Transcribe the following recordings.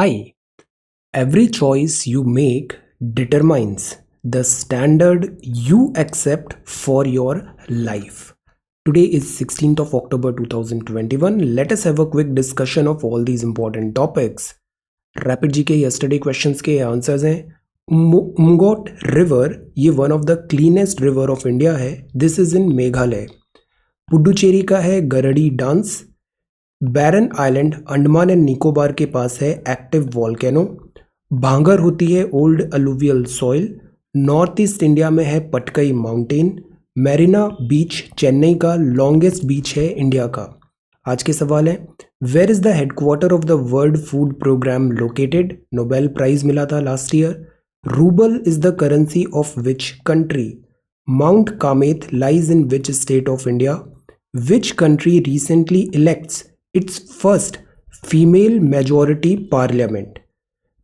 Hi, every choice you make determines the standard you accept for your life. Today is 16th of October 2021. Let us have a quick discussion of all these important topics. Rapid G K yesterday questions के answers हैं. Umngot river ये one of the cleanest river of India है. This is in Meghalaya. Puducherry का है Garadi dance. Barren island Andaman and Nicobar के पास है active volcano. Bhangar होती है old alluvial soil. North east India में है Patkai mountain. Marina beach Chennai का लॉन्गेस्ट बीच है इंडिया का. आज के सवाल है, where is the headquarter of the world food programme located? Nobel prize मिला था last year. Rouble is the currency of which country? Mount Kamet lies in which state of India? Which country recently elects its first female majority parliament?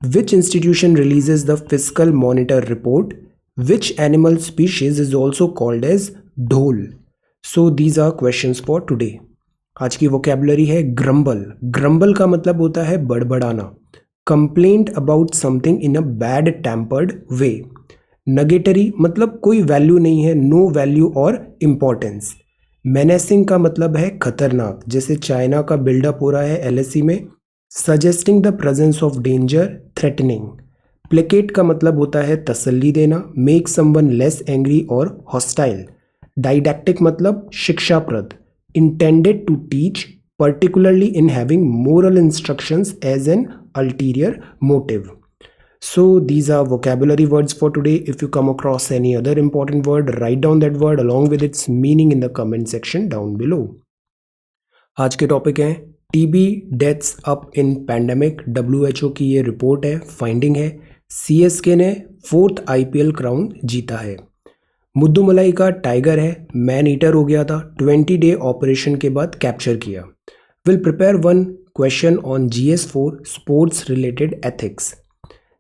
Which institution releases the fiscal monitor report? Which animal species is also called as dhol? So these are questions for today. आज की vocabulary है grumble. Grumble का मतलब होता है बड़बड़ाना. Complaint about something in a bad tempered way. Negatory मतलब कोई value नहीं है, no value और importance. मेनेसिंग का मतलब है खतरनाक, जैसे चाइना का बिल्डअप हो रहा है एलएसी में. Suggesting the presence of danger, threatening. Placate का मतलब होता है तसल्ली देना. मेक समवन लेस एंग्री और हॉस्टाइल. डाइडैक्टिक मतलब शिक्षाप्रद. Intended to teach, particularly in having moral instructions as an ulterior motive. So these are vocabulary words for today. If you come across any other important word, write down that word along with its meaning in the comment section down below. आज के topic हैं TB deaths up in pandemic. WHO की ये report है, finding है. CSK ने 4th IPL crown जीता है. मुद्दू मलाई का टाइगर है, मैन ईटर हो गया था, 20 डे ऑपरेशन के बाद कैप्चर किया. Will prepare one question on GS4 sports related ethics.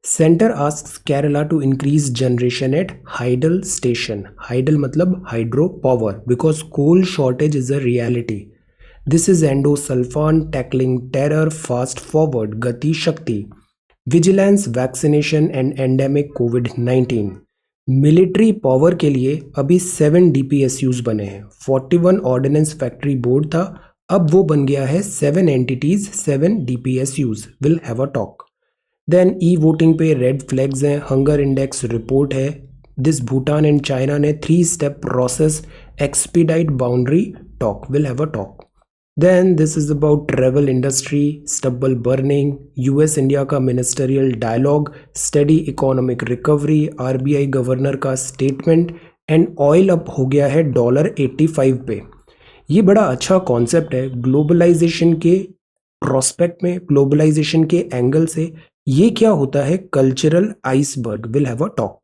Center asks Kerala to increase generation at Hydel station. Hydel मतलब hydro power because coal shortage is a reality. This is endosulfan tackling terror fast forward. Gati Shakti. Vigilance, vaccination and endemic COVID-19. Military power के लिए अभी 7 DPSUs बने हैं. 41 ordnance factory board था, अब वो बन गया है 7 entities 7 DPSUs. Will have a talk. Then E voting पे रेड फ्लैग्स हैं. हंगर इंडेक्स रिपोर्ट है. दिस भूटान एंड चाइना ने 3 step process expedite boundary talk. Will have a talk. Then this is about travel industry, stubble burning, US India का ministerial dialogue, study economic recovery, RBI governor का statement and oil up हो गया है $85 पे. ये बड़ा अच्छा कॉन्सेप्ट है. ग्लोबलाइजेशन के प्रोस्पेक्ट में, ग्लोबलाइजेशन के एंगल से ये क्या होता है? Cultural iceberg. Will have a talk.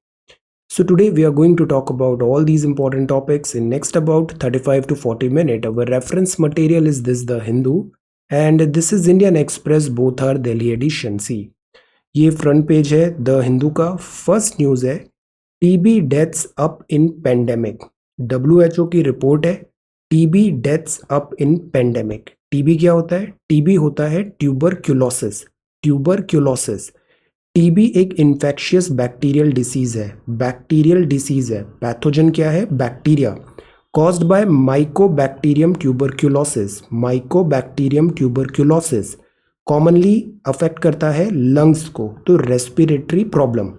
So today we are going to talk about all these important topics in next about 35 to 40 minutes. Our reference material is this The Hindu and this is Indian Express. Both are Delhi edition. See, ये front page है the Hindu का. First news है TB deaths up in pandemic. WHO की report है TB deaths up in pandemic. TB क्या होता है? TB होता है ट्यूबरक्यूलोसिस. ट्यूबरक्यूलोसिस. टीबी एक इन्फेक्शियस बैक्टीरियल डिसीज है. बैक्टीरियल डिसीज है. पैथोजन क्या है? Bacteria. Caused by Mycobacterium tuberculosis. Mycobacterium tuberculosis commonly affect करता है लंग्स को, तो रेस्पिरेटरी प्रॉब्लम.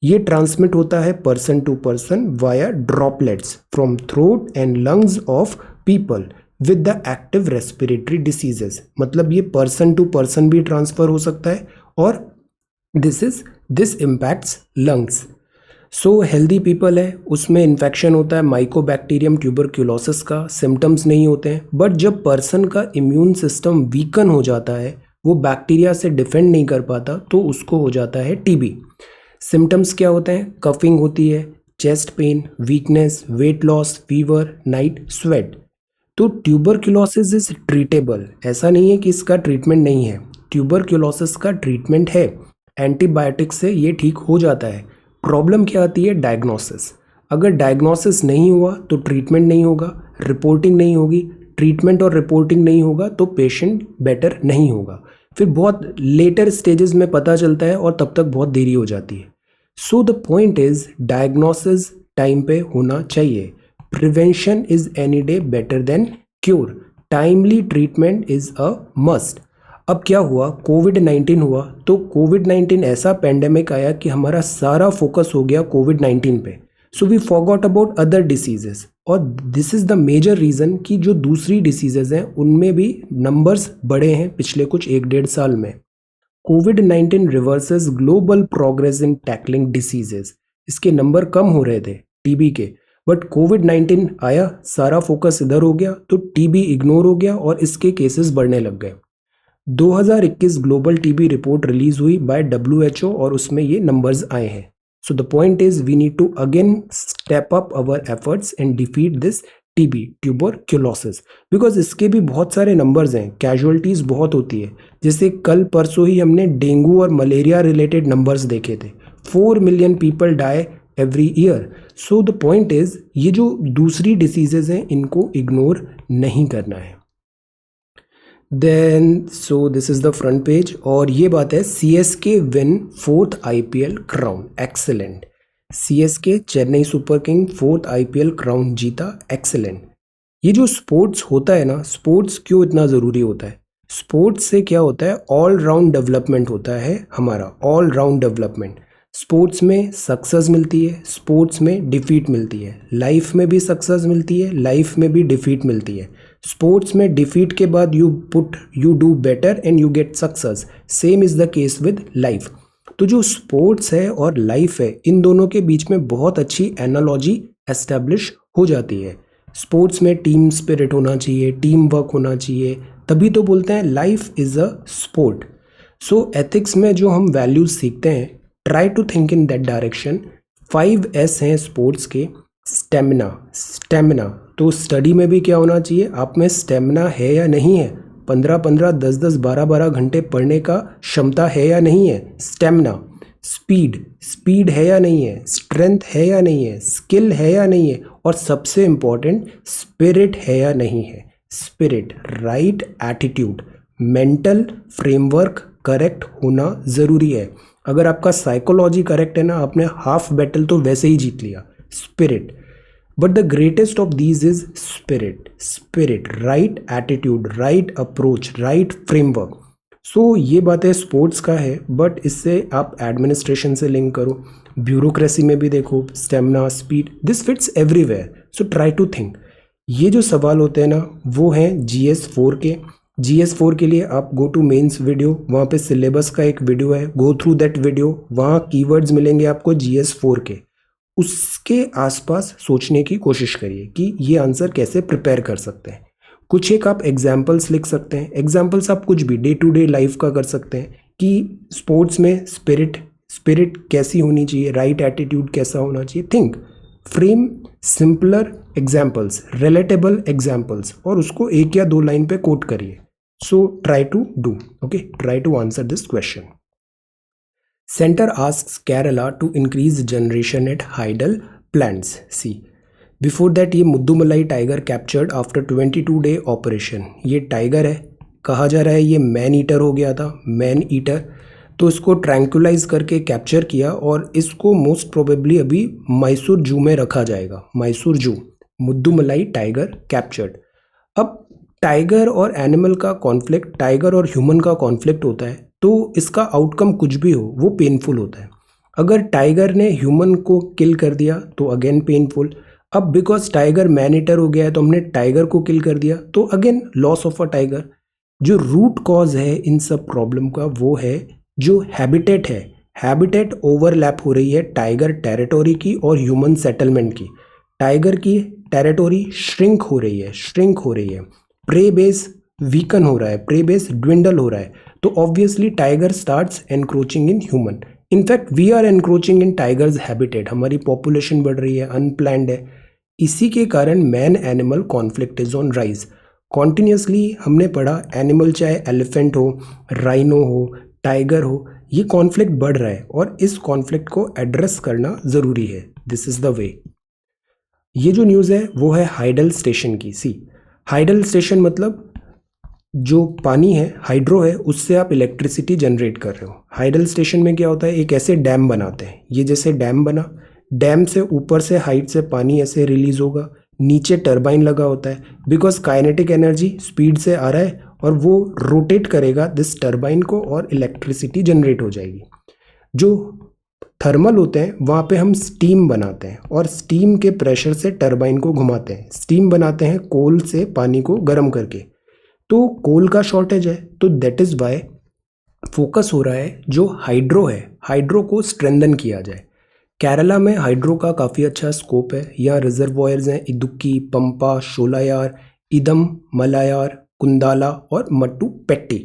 ये ट्रांसमिट होता है person to person via droplets from throat and lungs of people with the active respiratory diseases. मतलब ये पर्सन टू पर्सन भी ट्रांसफर हो सकता है और this impacts lungs. So healthy people है उसमें इन्फेक्शन होता है माइकोबैक्टीरियम ट्यूबरक्यूलोसिस का, सिम्टम्स नहीं होते हैं. बट जब पर्सन का इम्यून सिस्टम वीकन हो जाता है, वो बैक्टीरिया से डिफेंड नहीं कर पाता, तो उसको हो जाता है टीबी. सिम्टम्स क्या होते हैं? कफिंग होती है, chest pain, weakness, weight loss, fever, night sweat. तो ट्यूबरक्यूलोसिस इज ट्रीटेबल. ऐसा नहीं है कि इसका ट्रीटमेंट नहीं है. ट्यूबरक्यूलोसिस का ट्रीटमेंट है, एंटीबायोटिक से ये ठीक हो जाता है. प्रॉब्लम क्या आती है? डायग्नोसिस. अगर डायग्नोसिस नहीं हुआ तो ट्रीटमेंट नहीं होगा, रिपोर्टिंग नहीं होगी. ट्रीटमेंट और रिपोर्टिंग नहीं होगा तो पेशेंट बेटर नहीं होगा. फिर बहुत लेटर स्टेजेस में पता चलता है और तब तक बहुत देरी हो जाती है। So the point is diagnosis time पे होना चाहिए। Prevention is any day better than cure. Timely treatment is a must. अब क्या हुआ, कोविड-19 हुआ, तो कोविड-19 ऐसा पेंडेमिक आया कि हमारा सारा फोकस हो गया कोविड-19 पे। So we forgot about other diseases, और this is the major reason कि जो दूसरी डिसीजेज हैं उनमें भी नंबर्स बढ़े हैं पिछले कुछ 1-1.5 साल में। कोविड-19 reverses global progress in tackling diseases. इसके नंबर कम हो रहे थे टीबी के, बट कोविड-19 आया, सारा फोकस इधर हो गया, तो टीबी इग्नोर हो गया और इसके केसेस बढ़ने लग गए। 2021 ग्लोबल टीबी रिपोर्ट रिलीज हुई बाय WHO और उसमें ये नंबर्स आए हैं। So the point is we need to again step up our efforts and defeat this TB, tuberculosis, because इसके भी बहुत सारे नंबर्स हैं, कैजुअलिटीज बहुत होती है। जैसे कल परसों ही हमने डेंगू और मलेरिया रिलेटेड नंबर्स देखे थे, 4 million people die every year. So the point is ये जो दूसरी डिसीजेज हैं इनको इग्नोर नहीं करना है। Then so this is the front page, और ये बात है CSK win 4th IPL crown, excellent. CSK Chennai super king 4th IPL crown जीता, एक्सेलेंट। ये जो स्पोर्ट्स होता है ना, स्पोर्ट्स क्यों इतना ज़रूरी होता है? स्पोर्ट्स से क्या होता है, ऑल राउंड डेवलपमेंट होता है हमारा, ऑल राउंड डेवलपमेंट। स्पोर्ट्स में सक्सेस मिलती है, स्पोर्ट्स में डिफीट मिलती है, लाइफ में भी सक्सेस मिलती है, लाइफ में भी डिफीट मिलती है। स्पोर्ट्स में डिफीट के बाद you do better and you get success. Same is the case with life. तो जो स्पोर्ट्स है और लाइफ है, इन दोनों के बीच में बहुत अच्छी एनालॉजी एस्टेब्लिश हो जाती है। स्पोर्ट्स में टीम स्पिरिट होना चाहिए, टीम वर्क होना चाहिए, तभी तो बोलते हैं life is a sport. So ethics में जो हम वैल्यूज सीखते हैं, try to think in that direction. 5S हैं स्पोर्ट्स के। स्टेमिना, स्टेमिना तो स्टडी में भी क्या होना चाहिए, आप में स्टेमिना है या नहीं है, 15-15, 10-10, 12-12 घंटे पढ़ने का क्षमता है या नहीं है, स्टेमिना। स्पीड, स्पीड है या नहीं है, स्ट्रेंथ है या नहीं है, स्किल है या नहीं है, और सबसे इम्पॉर्टेंट स्पिरिट है या नहीं है। Spirit, right attitude, mental framework correct होना ज़रूरी है। अगर आपका साइकोलॉजी करेक्ट है ना, आपने हाफ बैटल तो वैसे ही जीत लिया। Spirit, but the greatest of these is spirit. Spirit, right attitude, right approach, right framework. So ये बातें स्पोर्ट्स का है, बट इससे आप एडमिनिस्ट्रेशन से लिंक करो, ब्यूरोक्रेसी में भी देखो, stamina, speed, this fits everywhere. So try to think. ये जो सवाल होते हैं ना, वो हैं GS4 के। GS4 के लिए आप गो टू मेंस वीडियो, वहाँ पे सिलेबस का एक वीडियो है, गो थ्रू दैट वीडियो, वहाँ कीवर्ड्स मिलेंगे आपको GS4 के। उसके आसपास सोचने की कोशिश करिए कि ये आंसर कैसे प्रिपेयर कर सकते हैं। कुछ एक आप एग्जाम्पल्स लिख सकते हैं। एग्जाम्पल्स आप कुछ भी डे टू डे लाइफ का कर सकते हैं कि स्पोर्ट्स में स्पिरिट कैसी होनी चाहिए, राइट एटीट्यूड कैसा होना चाहिए। Think, frame simpler examples, relatable examples, और उसको 1 या 2 लाइन पे कोट करिए। So try to do, okay, try to answer this question. Center asks Kerala to increase generation at Hydel plants. See, before that ये Mudumalai tiger captured after 22 day operation. ये tiger है, कहा जा रहा है ये मैन ईटर हो गया था, मैन ईटर। तो इसको ट्रैंकुलाइज करके कैप्चर किया और इसको मोस्ट प्रोबेबली अभी मैसूर जू में रखा जाएगा। मैसूर जू, मुद्दुमलाई टाइगर कैप्चर्ड। अब टाइगर और एनिमल का कॉन्फ्लिक्ट, टाइगर और ह्यूमन का कॉन्फ्लिक्ट होता है, तो इसका आउटकम कुछ भी हो वो पेनफुल होता है। अगर टाइगर ने ह्यूमन को किल कर दिया तो अगेन पेनफुल। अब बिकॉज टाइगर मैन ईटर हो गया है तो हमने टाइगर को किल कर दिया, तो again loss of a tiger. जो रूट कॉज है इन सब प्रॉब्लम का वो है जो हैबिटेट है। हैबिटेट ओवरलैप हो रही है टाइगर टेरिटोरी की और ह्यूमन सेटलमेंट की। टाइगर की टेरिटोरी श्रिंक हो रही है, श्रिंक हो रही है। प्रे बेस वीकन हो रहा है, प्रे बेस ड्विंडल हो रहा है, तो obviously tiger starts encroaching in human. In fact we are encroaching in tiger's habitat. हमारी पॉपुलेशन बढ़ रही है, अनप्लैंड है। इसी के कारण man animal conflict is on rise. Continuously हमने पढ़ा, एनिमल चाहे एलिफेंट हो, राइनो हो, टाइगर हो, ये कॉन्फ्लिक्ट बढ़ रहा है और इस कॉन्फ्लिक्ट को एड्रेस करना ज़रूरी है। This is the way. ये जो न्यूज़ है वो है हाइडल स्टेशन की। सी, हाइडल स्टेशन मतलब जो पानी है हाइड्रो है, उससे आप इलेक्ट्रिसिटी जनरेट कर रहे हो। हाइडल स्टेशन में क्या होता है, एक ऐसे डैम बनाते हैं, ये जैसे डैम बना, डैम से ऊपर से हाइट से पानी ऐसे रिलीज होगा, नीचे टरबाइन लगा होता है, बिकॉज काइनेटिक एनर्जी स्पीड से आ रहा है और वो रोटेट करेगा दिस टरबाइन को और इलेक्ट्रिसिटी जनरेट हो जाएगी। जो थर्मल होते हैं वहाँ पे हम स्टीम बनाते हैं और स्टीम के प्रेशर से टरबाइन को घुमाते हैं। स्टीम बनाते हैं कोल से पानी को गर्म करके, तो कोल का शॉर्टेज है, तो दैट इज वाई फोकस हो रहा है जो हाइड्रो है, हाइड्रो को स्ट्रेंथन किया जाए। केरला में हाइड्रो का काफ़ी अच्छा स्कोप है। यहाँ रिजर्वॉयर्स हैं इदुक्की, पंपा, शोलायार, इदम, मलायार, कुंदाला और मट्टुपेट्टी।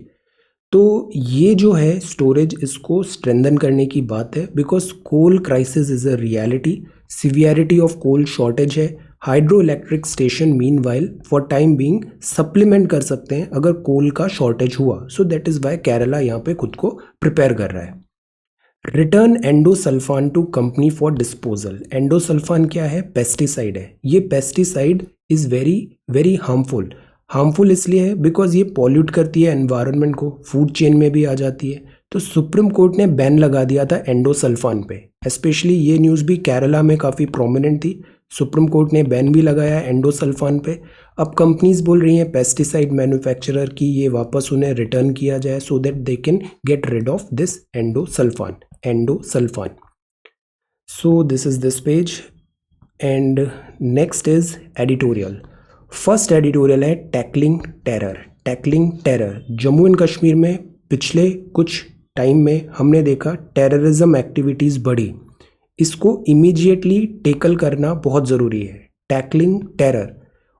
तो ये जो है स्टोरेज, इसको स्ट्रेंथन करने की बात है, because coal crisis is a reality, severity of coal shortage है। Hydro electric station meanwhile for time being supplement कर सकते हैं अगर कोल का शॉर्टेज हुआ। So that is why Kerala यहाँ पे खुद को प्रिपेयर कर रहा है। Return endosulfan to company for disposal. Endosulfan क्या है, पेस्टिसाइड है। ये pesticide is very very harmful. Harmful इसलिए है बिकॉज ये पॉल्यूट करती है एनवायरनमेंट को, फूड चेन में भी आ जाती है। तो सुप्रीम कोर्ट ने बैन लगा दिया था एंडोसल्फान पे। स्पेशली ये न्यूज़ भी केरला में काफ़ी प्रोमिनेंट थी। सुप्रीम कोर्ट ने बैन भी लगाया एंडोसल्फान पे। अब कंपनीज बोल रही हैं पेस्टिसाइड मैन्युफैक्चरर की ये वापस उन्हें रिटर्न किया जाए so that they can get rid of this endosulfan. So this is this page, and next is editorial. First editorial है tackling terror. Tackling terror, Jammu and Kashmir में पिछले कुछ टाइम में हमने देखा टेररिज्म एक्टिविटीज़ बढ़ी, इसको इमीडिएटली टेकल करना बहुत ज़रूरी है। टैकलिंग टेरर,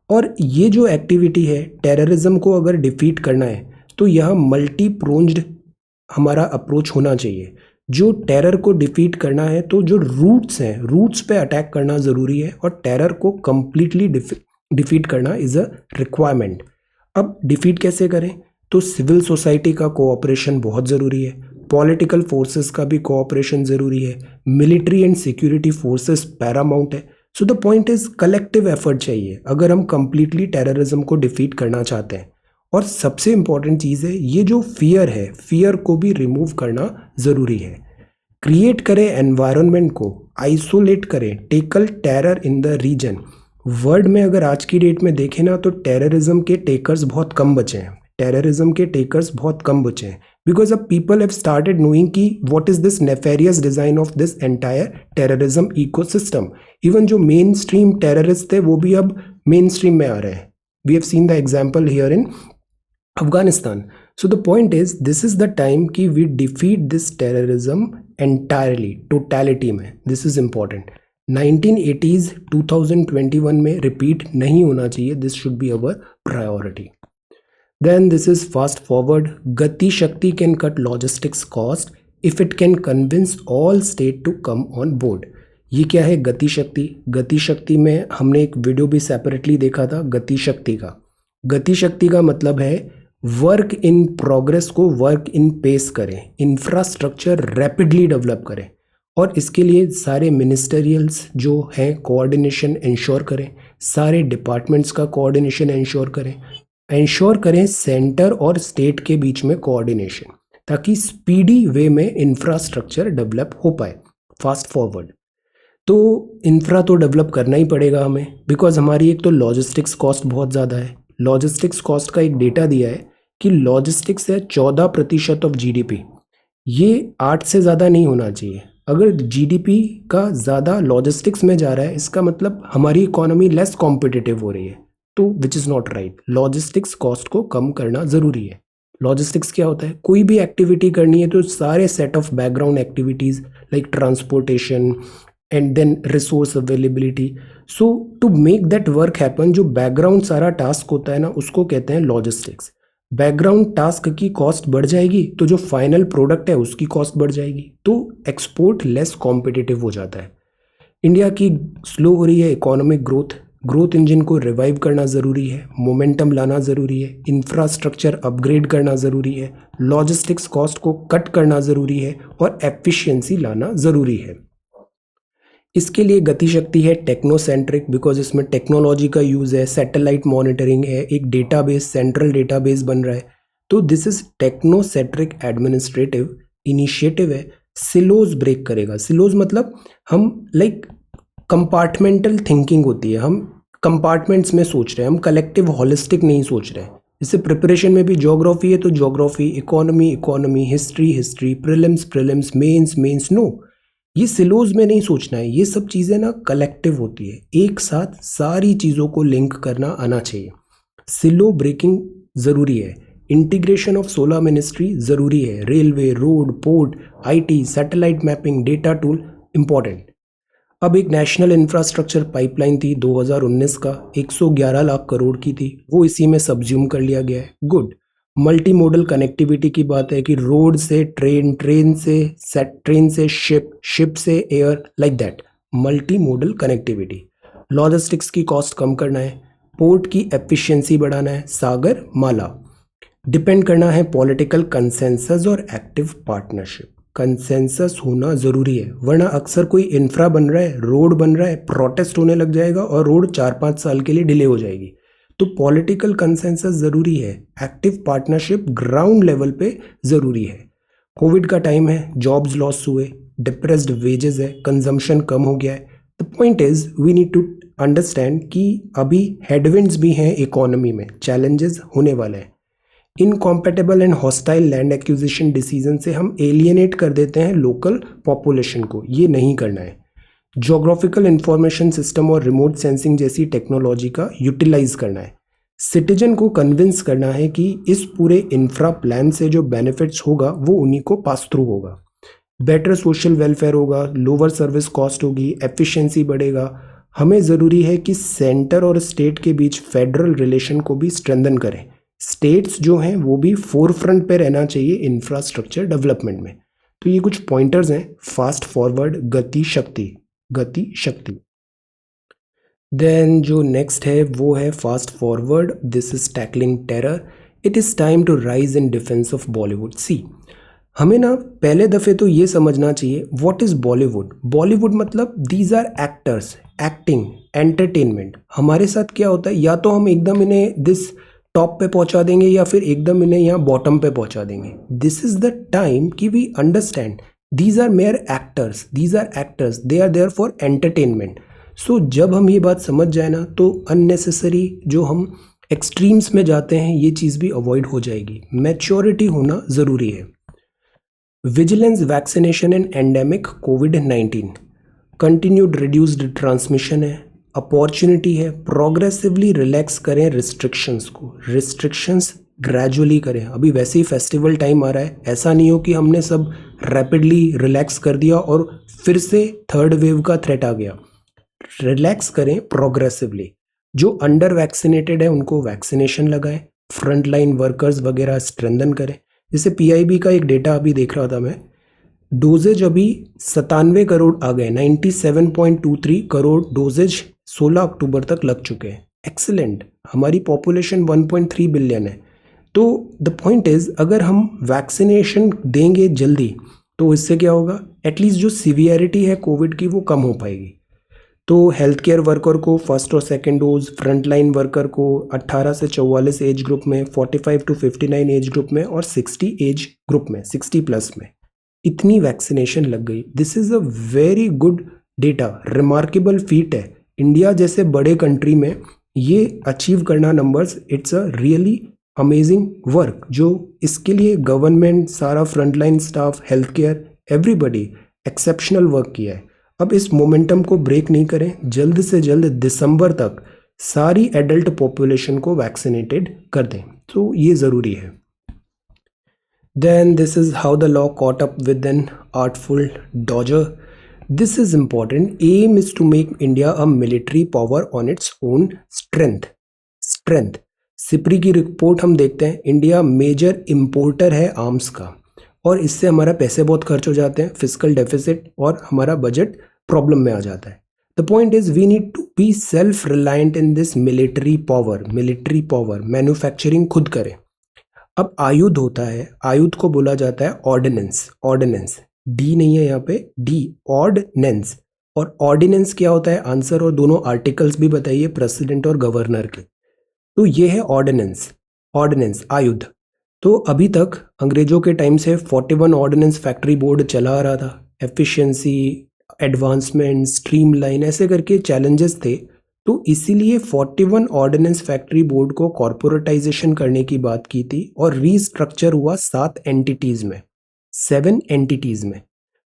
और ये जो एक्टिविटी है टेररिज्म को अगर डिफीट करना है तो यह मल्टी प्रोन्ज्ड हमारा अप्रोच होना चाहिए। जो टेरर को डिफीट करना है तो जो रूट्स हैं, रूट्स पे अटैक करना ज़रूरी है, और टेरर को कम्प्लीटली डिफीट करना इज़ अ रिक्वायरमेंट। अब डिफीट कैसे करें, तो सिविल सोसाइटी का कोऑपरेशन बहुत ज़रूरी है, पॉलिटिकल फोर्सेस का भी कोऑपरेशन ज़रूरी है, military and security forces paramount है। So the point is collective effort चाहिए अगर हम कंप्लीटली टेररिज्म को डिफीट करना चाहते हैं। और सबसे इम्पॉर्टेंट चीज़ है ये जो फियर है, फियर को भी रिमूव करना ज़रूरी है। क्रिएट करें एनवायरनमेंट को, आइसोलेट करें, tackle terror in the region. World में अगर आज की डेट में देखें ना तो टेररिज्म के टेकर्स बहुत कम बचे हैं, टेररिज्म के टेकर्स बहुत कम बचे हैं, बिकॉज अब पीपल हैव स्टार्टेड नोइंग कि what is this nefarious design of this entire terrorism ecosystem. Even जो मेन स्ट्रीम टेररिस्ट थे वो भी अब मेन स्ट्रीम में आ रहे हैं। We have seen the example here in Afghanistan. So the point is this is the time कि we defeat this terrorism entirely, totality में। This is important। 1980s 2021 में repeat नहीं होना चाहिए। This should be our priority। Then this is fast forward। गति शक्ति can cut logistics cost if it can convince all state to come on board। ये क्या है गति शक्ति? गति शक्ति में हमने एक वीडियो भी सेपरेटली देखा था गति शक्ति का। गति शक्ति का मतलब है वर्क इन प्रोग्रेस को वर्क इन पेस करें, इंफ्रास्ट्रक्चर रैपिडली डेवलप करें, और इसके लिए सारे मिनिस्टरियल्स जो हैं कोऑर्डिनेशन इंश्योर करें, सारे डिपार्टमेंट्स का कोऑर्डिनेशन इंश्योर करें सेंटर और स्टेट के बीच में कोऑर्डिनेशन, ताकि स्पीडी वे में इंफ्रास्ट्रक्चर डेवलप हो पाए। फास्ट फॉरवर्ड, तो इंफ्रा तो डेवलप करना ही पड़ेगा हमें, बिकॉज हमारी एक तो लॉजिस्टिक्स कॉस्ट बहुत ज़्यादा है। लॉजिस्टिक्स कॉस्ट का एक डेटा दिया है कि लॉजिस्टिक्स है 14% ऑफ जीडीपी। ये 8 से ज़्यादा नहीं होना चाहिए। अगर जीडीपी का ज़्यादा लॉजिस्टिक्स में जा रहा है इसका मतलब हमारी इकोनॉमी लेस कॉम्पिटिटिव हो रही है, तो which is not right. Logistics cost को कम करना ज़रूरी है। लॉजिस्टिक्स क्या होता है, कोई भी एक्टिविटी करनी है तो सारे set of background activities like transportation and then resource availability, so to make that work happen जो बैकग्राउंड सारा टास्क होता है ना उसको कहते हैं लॉजिस्टिक्स। बैकग्राउंड टास्क की कॉस्ट बढ़ जाएगी तो जो फाइनल प्रोडक्ट है उसकी कॉस्ट बढ़ जाएगी, तो एक्सपोर्ट लेस कॉम्पिटिटिव हो जाता है। इंडिया की स्लो हो रही है इकोनॉमिक ग्रोथ इंजन को रिवाइव करना ज़रूरी है, मोमेंटम लाना ज़रूरी है, इंफ्रास्ट्रक्चर अपग्रेड करना ज़रूरी है, लॉजिस्टिक्स कॉस्ट को कट करना ज़रूरी है, और एफिशिएंसी लाना ज़रूरी है। इसके लिए गति शक्ति है टेक्नोसेंट्रिक, बिकॉज इसमें टेक्नोलॉजी का यूज़ है, सैटेलाइट मॉनिटरिंग है, एक डेटाबेस, सेंट्रल डेटाबेस बन रहा है। तो this is technocentric administrative initiative है। सिलोज ब्रेक करेगा। सिलोज मतलब हम लाइक कंपार्टमेंटल थिंकिंग होती है, हम कंपार्टमेंट्स में सोच रहे हैं, हम कलेक्टिव होलिस्टिक नहीं सोच रहे हैं। इससे प्रिपरेशन में भी ज्योग्राफी है तो geography, economy economy, history history, prelims prelims, mains mains. No, ये सिलोज में नहीं सोचना है। ये सब चीज़ें ना कलेक्टिव होती है, एक साथ सारी चीज़ों को लिंक करना आना चाहिए। सिलो ब्रेकिंग ज़रूरी है। इंटीग्रेशन ऑफ 16 मिनिस्ट्री ज़रूरी है। Railway, road, port, IT, satellite mapping, data tool important. अब एक नेशनल इंफ्रास्ट्रक्चर पाइपलाइन थी 2019 का, 111 लाख करोड़ की थी, वो इसी में सब्ज्यूम कर लिया गया है। गुड। मल्टी मोडल कनेक्टिविटी की बात है कि रोड से ट्रेन, ट्रेन से शिप, शिप से air, like that multi modal connectivity. Logistics की कॉस्ट कम करना है, पोर्ट की एफिशिएंसी बढ़ाना है, सागर माला। डिपेंड करना है पॉलिटिकल कंसेंसस और एक्टिव पार्टनरशिप। कंसेंसस होना ज़रूरी है, वरना अक्सर कोई इंफ्रा बन रहा है, रोड बन रहा है, प्रोटेस्ट होने लग जाएगा और रोड 4-5 साल के लिए डिले हो जाएगी। तो पॉलिटिकल कंसेंसस ज़रूरी है, एक्टिव पार्टनरशिप ग्राउंड लेवल पे ज़रूरी है। कोविड का टाइम है, जॉब्स लॉस हुए, डिप्रेस्ड वेजेस है, कंजम्पशन कम हो गया है। The point is we need to understand कि अभी हेडविंड्स भी हैं इकोनॉमी में, चैलेंजेस होने वाले हैं। Incompatible and hostile land acquisition decision से हम एलियनेट कर देते हैं लोकल पॉपुलेशन को, ये नहीं करना है। ज्योग्राफिकल इंफॉर्मेशन सिस्टम और रिमोट सेंसिंग जैसी टेक्नोलॉजी का यूटिलाइज करना है। सिटीजन को कन्विंस करना है कि इस पूरे इंफ्रा प्लान से जो बेनिफिट्स होगा वो उन्हीं को पास थ्रू होगा। बेटर सोशल वेलफेयर होगा, लोअर सर्विस कॉस्ट होगी, एफिशिएंसी बढ़ेगा। हमें ज़रूरी है कि सेंटर और स्टेट के बीच फेडरल रिलेशन को भी स्ट्रेंथन करें। स्टेट्स जो हैं वो भी फोर फ्रंट पे रहना चाहिए इंफ्रास्ट्रक्चर डेवलपमेंट में। तो ये कुछ पॉइंटर्स हैं। फास्ट फॉरवर्ड, गति शक्ति, गति शक्ति। देन जो नेक्स्ट है वो है fast forward, this is tackling terror, it is time to rise in defence of Bollywood. See, हमें ना पहले दफ़े तो ये समझना चाहिए व्हाट इज़ बॉलीवुड। बॉलीवुड मतलब these are actors, acting, entertainment. हमारे साथ क्या होता है, या तो हम एकदम इन्हें दिस टॉप पे पहुंचा देंगे या फिर एकदम इन्हें यहाँ बॉटम पे पहुंचा देंगे। दिस इज द टाइम कि we understand these are mere actors, these are actors, they are there for entertainment. So जब हम ये बात समझ जाए ना तो अननेसेसरी जो हम एक्सट्रीम्स में जाते हैं ये चीज़ भी अवॉइड हो जाएगी। मैच्योरिटी होना ज़रूरी है। Vigilance, vaccination and endemic covid, continued reduced transmission है, अपॉर्चुनिटी है, प्रोग्रेसिवली रिलैक्स करें रिस्ट्रिक्शंस को, रिस्ट्रिक्शंस ग्रेजुअली करें। अभी वैसे ही फेस्टिवल टाइम आ रहा है, ऐसा नहीं हो कि हमने सब रैपिडली रिलैक्स कर दिया और फिर से थर्ड वेव का थ्रेट आ गया। रिलैक्स करें प्रोग्रेसिवली। जो अंडर वैक्सीनेटेड है उनको वैक्सीनेशन लगाएं, फ्रंटलाइन वर्कर्स वगैरह स्ट्रेंथन करें। जैसे पीआईबी का एक डेटा अभी देख रहा था मैं, डोजेज अभी 97 करोड़ आ गए, 97.23 करोड़ डोजेज 16 अक्टूबर तक लग चुके हैं। एक्सीलेंट। हमारी पॉपुलेशन 1.3 बिलियन है। तो द पॉइंट इज अगर हम वैक्सीनेशन देंगे जल्दी तो इससे क्या होगा, एटलीस्ट जो सीवियरिटी है कोविड की वो कम हो पाएगी। तो हेल्थ केयर वर्कर को फर्स्ट और सेकेंड डोज, फ्रंटलाइन वर्कर को 18 से 44 एज ग्रुप में, 45 टू 59 एज ग्रुप में और 60 एज ग्रुप में, 60 प्लस में इतनी वैक्सीनेशन लग गई। This is a very good data, remarkable feet है। इंडिया जैसे बड़े कंट्री में ये अचीव करना numbers, it's a really amazing work. जो इसके लिए गवर्नमेंट, सारा frontline staff, health care, everybody exceptional work किया है। अब इस मोमेंटम को ब्रेक नहीं करें, जल्द से जल्द दिसंबर तक सारी एडल्ट पॉपुलेशन को वैक्सीनेटेड कर दें। तो ये ज़रूरी है। Then this is how the law caught up with an artful dodger. This is important. Aim is to make India a military power on its own strength. Strength. SIPRI की report हम देखते हैं, इंडिया मेजर इम्पोर्टर है arms का और इससे हमारा पैसे बहुत खर्च हो जाते हैं, फिजिकल डेफिसिट, और हमारा बजट प्रॉब्लम में आ जाता है। The point is we need to be self reliant in this military power. Military power, manufacturing खुद करें। अब आयुध होता है, आयुध को बोला जाता है ऑर्डिनेंस। ऑर्डिनेंस, डी नहीं है यहाँ पे, डी, ऑर्डिनेंस। और ऑर्डिनेंस क्या होता है आंसर, और दोनों आर्टिकल्स भी बताइए प्रेसिडेंट और गवर्नर के। तो ये है ऑर्डिनेंस। ऑर्डिनेंस आयुध। तो अभी तक अंग्रेजों के टाइम से 41 ऑर्डिनेंस फैक्ट्री बोर्ड चला आ रहा था। एफिशिएंसी, एडवांसमेंट, स्ट्रीमलाइन ऐसे करके चैलेंजेस थे। तो इसीलिए 41 ऑर्डिनेंस फैक्ट्री बोर्ड को कॉर्पोरेटाइजेशन करने की बात की थी और रीस्ट्रक्चर हुआ 7 एंटिटीज में, 7 एंटिटीज में।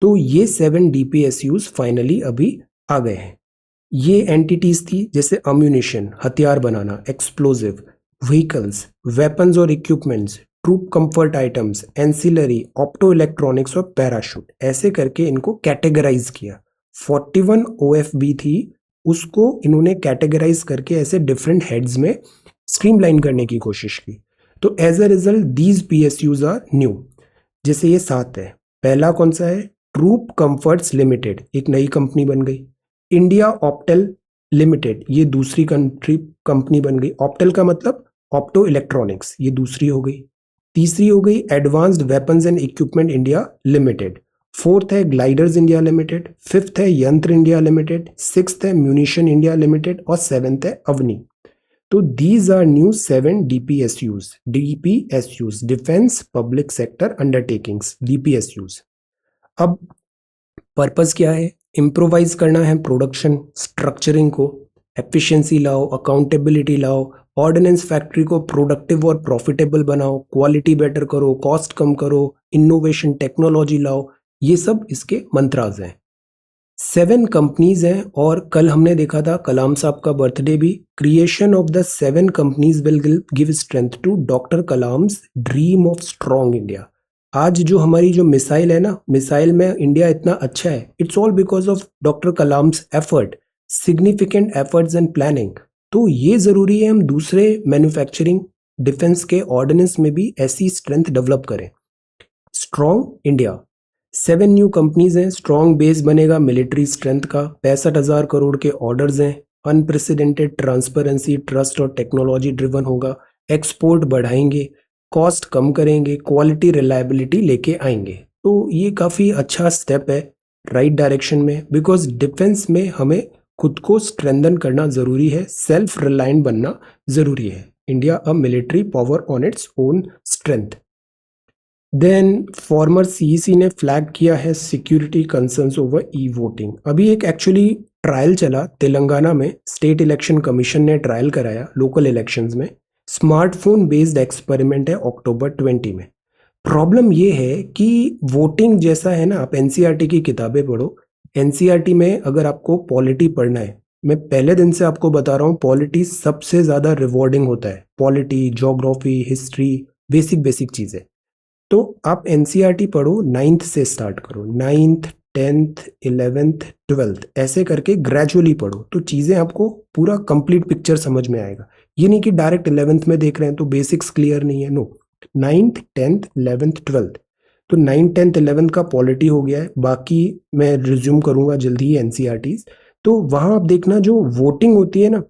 तो ये 7 डीपीएसयूज फाइनली अभी आ गए हैं। ये एंटिटीज थी जैसे अम्यूनिशन, हथियार बनाना, एक्सप्लोजिव, व्हीकल्स, वेपन्स और equipments, troop comfort items, ancillary, opto electronics और पैराशूट, ऐसे करके इनको कैटेगराइज किया। 41 ओएफबी थी, उसको इन्होंने कैटेगराइज करके ऐसे डिफरेंट हेड्स में स्ट्रीमलाइन करने की कोशिश की। तो as a result these PSUs are new. जैसे ये 7 है, पहला कौन सा है, ट्रूप कंफर्ट्स लिमिटेड, एक नई कंपनी बन गई। इंडिया ऑप्टेल लिमिटेड, ये दूसरी कंपनी बन गई। ऑप्टेल का मतलब ऑप्टो इलेक्ट्रॉनिक्स, ये दूसरी हो गई। तीसरी हो गई advanced weapons and equipment India limited. Fourth है ग्लाइडर्स इंडिया लिमिटेड। फिफ्थ है यंत्र इंडिया लिमिटेड। सिक्स्थ है म्यूनिशन इंडिया लिमिटेड और सेवेंथ है अवनी। तो these are new 7 DPSUs. DPSUs defence public sector undertakings, DPSUs. अब पर्पस क्या है, इम्प्रोवाइज करना है प्रोडक्शन स्ट्रक्चरिंग को, एफिशिएंसी लाओ, अकाउंटेबिलिटी लाओ, ऑर्डिनेंस फैक्ट्री को प्रोडक्टिव और प्रॉफिटेबल बनाओ, क्वालिटी बेटर करो, कॉस्ट कम करो, इनोवेशन टेक्नोलॉजी लाओ, ये सब इसके मंत्राज हैं। 7 कंपनीज हैं और कल हमने देखा था कलाम साहब का बर्थडे भी। Creation of the 7 companies will give strength to doctor Kalam's dream of strong India. आज जो हमारी जो मिसाइल है ना, मिसाइल में इंडिया इतना अच्छा है, it's all because of doctor Kalam's effort, significant efforts and planning. तो ये जरूरी है हम दूसरे मैन्युफैक्चरिंग डिफेंस के ऑर्डिनेंस में भी ऐसी स्ट्रेंथ डेवलप करें। स्ट्रॉन्ग इंडिया, 7 न्यू कंपनीज हैं, स्ट्रॉन्ग बेस बनेगा मिलिट्री स्ट्रेंथ का, 65,000 करोड़ के ऑर्डर्स हैं, अनप्रेसिडेंटेड ट्रांसपेरेंसी, ट्रस्ट और टेक्नोलॉजी ड्रिवन होगा, एक्सपोर्ट बढ़ाएंगे, कॉस्ट कम करेंगे, क्वालिटी रिलायबिलिटी लेके आएंगे। तो ये काफ़ी अच्छा स्टेप है राइट डायरेक्शन में, बिकॉज डिफेंस में हमें खुद को स्ट्रेंथन करना ज़रूरी है, सेल्फ रिलायंट बनना ज़रूरी है। India a military power on its own strength. Then former CEC ने फ्लैग किया है security concerns over e voting. अभी एक एक्चुअली ट्रायल चला तेलंगाना में, स्टेट इलेक्शन कमीशन ने ट्रायल कराया लोकल इलेक्शंस में। स्मार्टफोन बेस्ड एक्सपेरिमेंट है अक्टूबर 20 में। प्रॉब्लम ये है कि वोटिंग जैसा है ना, आप एनसीईआरटी की किताबें पढ़ो, एनसीईआरटी में अगर आपको पॉलिटी पढ़ना है, मैं पहले दिन से आपको बता रहा हूँ, पॉलिटी सबसे ज़्यादा रिवॉर्डिंग होता है। पॉलिटी, ज्योग्राफी, हिस्ट्री, बेसिक चीज़ें। तो आप एनसीईआरटी पढ़ो, 9th से स्टार्ट करो, 9th 10th 11th 12th ऐसे करके ग्रेजुअली पढ़ो, तो चीज़ें आपको पूरा कंप्लीट पिक्चर समझ में आएगा। ये नहीं कि डायरेक्ट 11th में देख रहे हैं तो बेसिक्स क्लियर नहीं है, no. 9th 10th 11th 12th, तो 9th 10th 11th का पॉलिटी हो गया है, बाकी मैं रिज्यूम करूंगा जल्दी ही एनसीईआरटीज। तो वहाँ आप देखना जो वोटिंग होती है ना,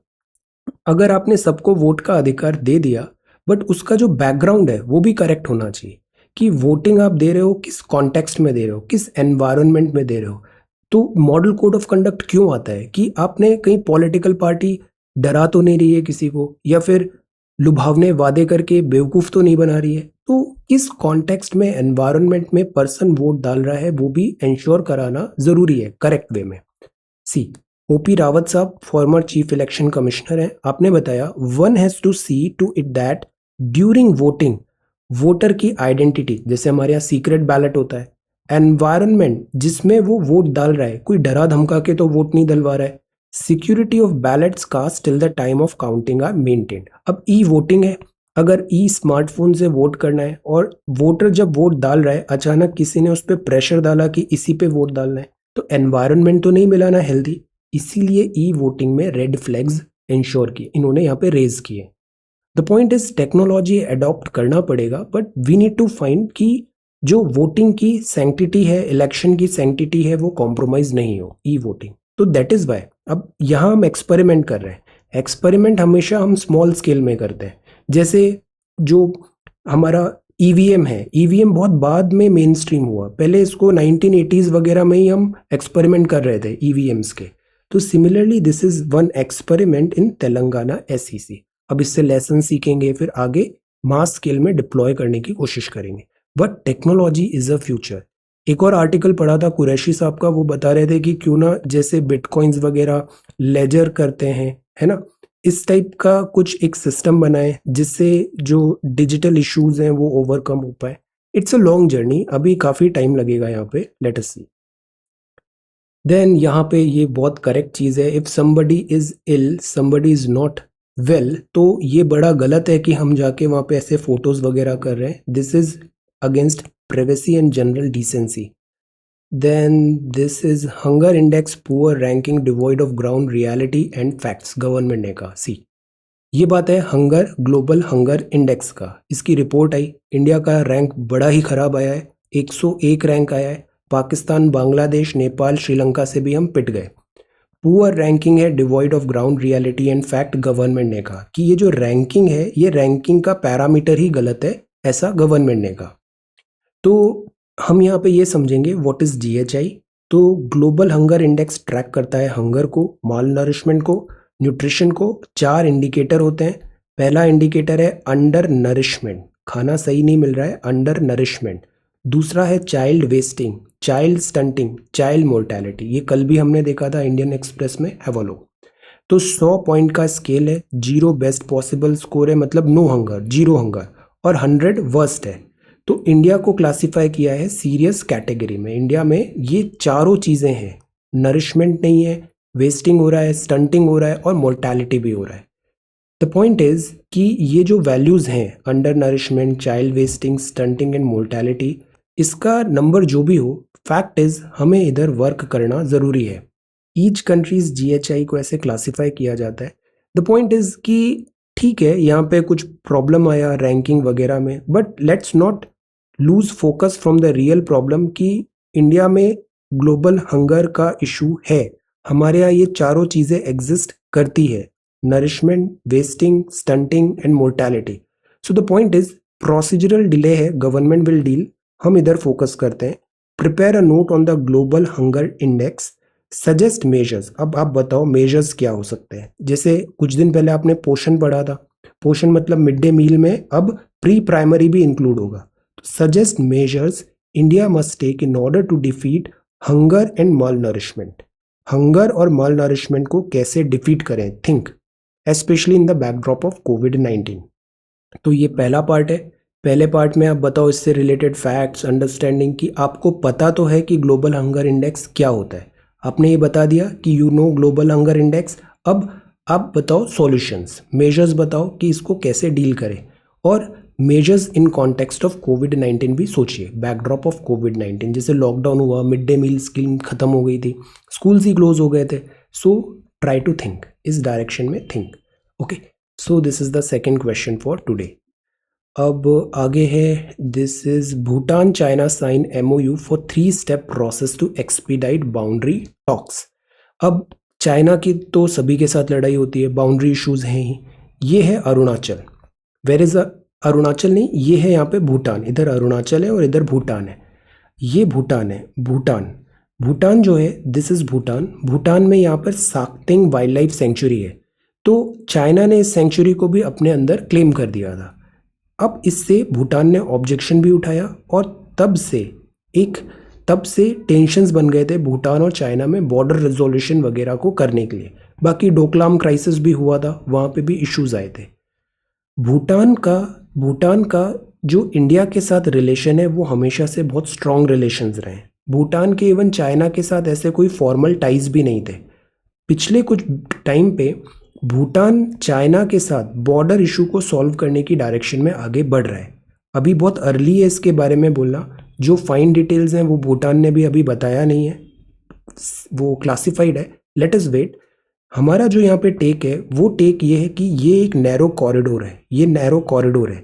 अगर आपने सबको वोट का अधिकार दे दिया, बट उसका जो बैकग्राउंड है वो भी करेक्ट होना चाहिए कि वोटिंग आप दे रहे हो किस कॉन्टेक्स्ट में दे रहे हो, किस एनवायरनमेंट में दे रहे हो। तो मॉडल कोड ऑफ कंडक्ट क्यों आता है कि आपने कहीं पॉलिटिकल पार्टी डरा तो नहीं रही है किसी को, या फिर लुभावने वादे करके बेवकूफ़ तो नहीं बना रही है। तो किस कॉन्टेक्स्ट में, एनवायरनमेंट में पर्सन वोट डाल रहा है वो भी इंश्योर कराना ज़रूरी है करेक्ट वे में। सी ओपी रावत साहब फॉर्मर चीफ इलेक्शन कमिश्नर हैं, आपने बताया one has to see to it that during voting voter की आइडेंटिटी, जैसे हमारे यहाँ सीक्रेट बैलेट होता है, एनवायरनमेंट जिसमें वो वोट डाल रहा है, कोई डरा धमका के तो वोट नहीं डलवा रहा है, security of ballots cast till the time of counting are maintained. अब ई वोटिंग है, अगर ई स्मार्टफोन से वोट करना है और वोटर जब वोट डाल रहा है अचानक किसी ने उस पर प्रेशर डाला कि इसी पे वोट डालना है, तो एनवायरनमेंट तो नहीं मिला ना हेल्दी, इसीलिए ई वोटिंग में रेड फ्लैग्स इंश्योर किए, इन्होंने यहाँ पे रेज किए। The point is technology adopt करना पड़ेगा, but we need to find कि जो वोटिंग की सैंक्टिटी है, इलेक्शन की सैंक्टिटी है, वो कॉम्प्रोमाइज नहीं हो ई वोटिंग। तो दैट इज वाई अब यहाँ हम एक्सपेरिमेंट कर रहे हैं। एक्सपेरिमेंट हमेशा हम स्मॉल स्केल में करते हैं, जैसे जो हमारा ईवीएम है, ईवीएम बहुत बाद में मेन स्ट्रीम हुआ, पहले इसको 1980s वगैरह में ही हम एक्सपेरिमेंट कर रहे थे ईवीएम्स के। तो similarly this is one experiment in Telangana SEC. अब इससे लेसन सीखेंगे, फिर आगे मास स्केल में डिप्लॉय करने की कोशिश करेंगे। But technology is a future. एक और आर्टिकल पढ़ा था कुरैशी साहब का, वो बता रहे थे कि क्यों ना जैसे बिटकॉइंस वगैरह लेजर करते हैं, है ना, इस टाइप का कुछ एक सिस्टम बनाए जिससे जो डिजिटल इश्यूज हैं वो ओवरकम हो पाए। इट्स अ लॉन्ग जर्नी, अभी काफ़ी टाइम लगेगा यहाँ पे, लेट अस सी। देन यहाँ पे ये बहुत करेक्ट चीज़ है, if somebody is ill somebody is not well, तो ये बड़ा गलत है कि हम जाके वहाँ पे ऐसे फोटोज वगैरह कर रहे हैं। This is against privacy and general decency. Then this is hunger index poor ranking devoid of ground reality and facts, government ने कहा। सी ये बात है हंगर ग्लोबल हंगर इंडेक्स का, इसकी रिपोर्ट आई, इंडिया का रैंक बड़ा ही खराब आया है, 101 रैंक आया है। पाकिस्तान, बांग्लादेश, नेपाल, श्रीलंका से भी हम पिट गए। पुअर रैंकिंग है, devoid of ground reality and fact, government ने कहा कि ये जो रैंकिंग है ये रैंकिंग का पैरामीटर ही गलत है, ऐसा गवर्नमेंट ने कहा। तो हम यहाँ पे ये समझेंगे व्हाट इज जीएचआई। तो ग्लोबल हंगर इंडेक्स ट्रैक करता है हंगर को, माल नरिशमेंट को, न्यूट्रिशन को। 4 इंडिकेटर होते हैं। पहला इंडिकेटर है अंडर नरिशमेंट, खाना सही नहीं मिल रहा है, अंडर नरिशमेंट। दूसरा है child wasting, child stunting, child mortality, ये कल भी हमने देखा था इंडियन एक्सप्रेस में, हैव अ लुक। तो 100 पॉइंट का स्केल है, 0 बेस्ट पॉसिबल स्कोर है, मतलब नो हंगर, 0 हंगर, और 100 वर्स्ट है। तो इंडिया को क्लासिफाई किया है सीरियस कैटेगरी में। इंडिया में ये चारों चीज़ें हैं, नरिशमेंट नहीं है, वेस्टिंग हो रहा है, स्टंटिंग हो रहा है, और मोर्टेलिटी भी हो रहा है। द पॉइंट इज कि ये जो वैल्यूज़ हैं, under nourishment, child wasting, stunting and mortality, इसका नंबर जो भी हो, फैक्ट इज हमें इधर वर्क करना ज़रूरी है। ईच कंट्रीज जीएचआई को ऐसे क्लासिफाई किया जाता है। द पॉइंट इज कि ठीक है यहाँ पे कुछ प्रॉब्लम आया रैंकिंग वगैरह में, but let's not lose focus from the real problem कि इंडिया में ग्लोबल हंगर का इशू है। हमारे यहाँ ये चारों चीज़ें एग्जिस्ट करती है, nourishment, wasting, stunting and mortality. So the point is procedural delay है, गवर्नमेंट विल डील, हम इधर फोकस करते हैं। Prepare a note on the global hunger index, suggest measures. अब आप बताओ मेजर्स क्या हो सकते हैं। जैसे कुछ दिन पहले आपने पोषण पढ़ा था, पोषण मतलब मिड डे मील में अब प्री प्राइमरी भी इंक्लूड होगा। Suggest measures India must take in order to defeat hunger and malnourishment. Hunger और माल नरिशमेंट को कैसे डिफीट करें, think, especially in the backdrop of कोविड-19। तो ये पहला पार्ट है। पहले पार्ट में आप बताओ इससे रिलेटेड फैक्ट्स, अंडरस्टैंडिंग, कि आपको पता तो है कि ग्लोबल हंगर इंडेक्स क्या होता है। आपने ये बता दिया कि you know global hunger index. अब आप बताओ सॉल्यूशंस, मेजर्स बताओ कि इसको कैसे डील करें, और मेजर्स इन कॉन्टेक्स्ट ऑफ कोविड-19 भी सोचिए, बैकड्रॉप ऑफ कोविड-19। जैसे लॉकडाउन हुआ, मिड डे मील स्कीम खत्म हो गई थी, स्कूल्स ही क्लोज हो गए थे। सो ट्राई टू थिंक, इस डायरेक्शन में think. Okay, so this is the second question for today. अब आगे है, this is Bhutan China sign MOU for 3 step process to expedite boundary talks. अब चाइना की तो सभी के साथ लड़ाई होती है, बाउंड्री इश्यूज हैं ही। ये है अरुणाचल, वेर इज अरुणाचल नहीं, ये है यहाँ पे भूटान, इधर अरुणाचल है और इधर भूटान है। ये भूटान है, भूटान, भूटान जो है दिस इज भूटान। भूटान में यहाँ पर साक्तेंग वाइल्ड लाइफ सेंचुरी है। तो चाइना ने इस सेंचुरी को भी अपने अंदर क्लेम कर दिया था। अब इससे भूटान ने ऑब्जेक्शन भी उठाया, और तब से टेंशन्स बन गए थे भूटान और चाइना में बॉर्डर रेजोल्यूशन वगैरह को करने के लिए। बाकी डोकलाम क्राइसिस भी हुआ था, वहाँ पे भी इश्यूज आए थे। भूटान का जो इंडिया के साथ रिलेशन है वो हमेशा से बहुत स्ट्रॉन्ग रिलेशंस रहे हैं। भूटान के इवन चाइना के साथ ऐसे कोई फॉर्मल टाइज भी नहीं थे। पिछले कुछ टाइम पे भूटान चाइना के साथ बॉर्डर इशू को सॉल्व करने की डायरेक्शन में आगे बढ़ रहा है। अभी बहुत अर्ली है इसके बारे में बोलना, जो फाइन डिटेल्स हैं वो भूटान ने भी अभी बताया नहीं है, वो क्लासिफाइड है, लेट अस वेट। हमारा जो यहाँ पे टेक है वो टेक ये है कि ये एक नैरो कॉरिडोर है, ये नैरो कॉरिडोर है।